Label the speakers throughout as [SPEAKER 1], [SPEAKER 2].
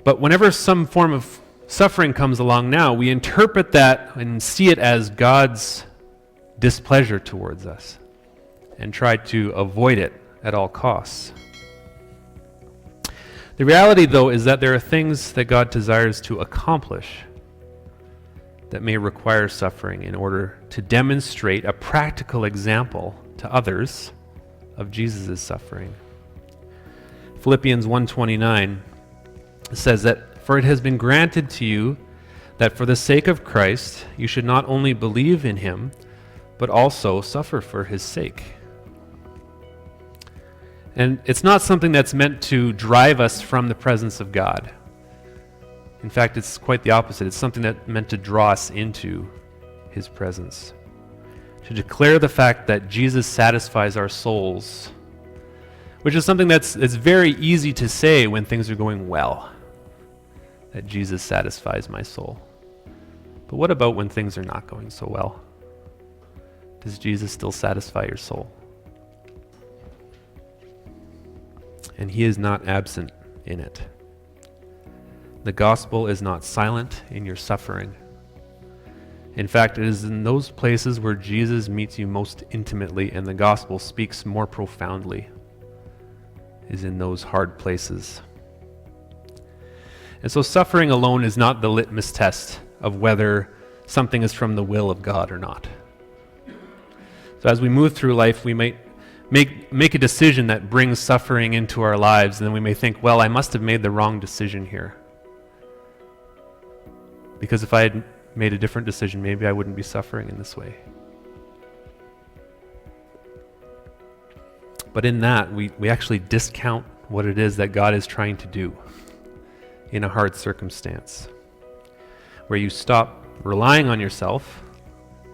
[SPEAKER 1] But whenever some form of suffering comes along now, we interpret that and see it as God's displeasure towards us and try to avoid it at all costs. The reality, though, is that there are things that God desires to accomplish that may require suffering in order to demonstrate a practical example to others of Jesus' suffering. Philippians 1:29 says that, "For it has been granted to you that for the sake of Christ you should not only believe in him, but also suffer for his sake." And it's not something that's meant to drive us from the presence of God. In fact, it's quite the opposite. It's something that's meant to draw us into his presence. To declare the fact that Jesus satisfies our souls, which is something that's very easy to say when things are going well, that Jesus satisfies my soul. But what about when things are not going so well? Does Jesus still satisfy your soul? And he is not absent in it. The gospel is not silent in your suffering. In fact, it is in those places where Jesus meets you most intimately and the gospel speaks more profoundly, is in those hard places. And so suffering alone is not the litmus test of whether something is from the will of God or not. So as we move through life, we might make a decision that brings suffering into our lives, and then we may think, well, I must have made the wrong decision here. Because if I had made a different decision, maybe I wouldn't be suffering in this way. But in that, we actually discount what it is that God is trying to do in a hard circumstance, where you stop relying on yourself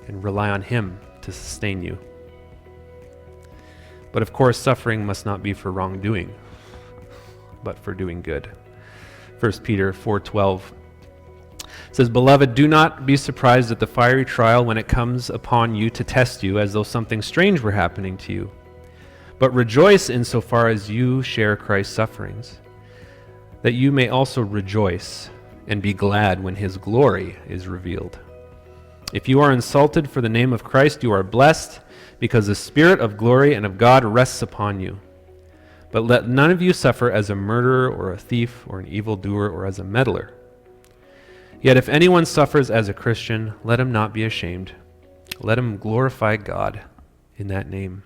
[SPEAKER 1] and rely on him to sustain you. But of course, suffering must not be for wrongdoing, but for doing good. 1 Peter 4:12 says, "Beloved, do not be surprised at the fiery trial when it comes upon you to test you as though something strange were happening to you. But rejoice insofar as you share Christ's sufferings, that you may also rejoice and be glad when his glory is revealed. If you are insulted for the name of Christ, you are blessed, because the Spirit of glory and of God rests upon you. But let none of you suffer as a murderer or a thief or an evildoer or as a meddler. Yet if anyone suffers as a Christian, let him not be ashamed. Let him glorify God in that name."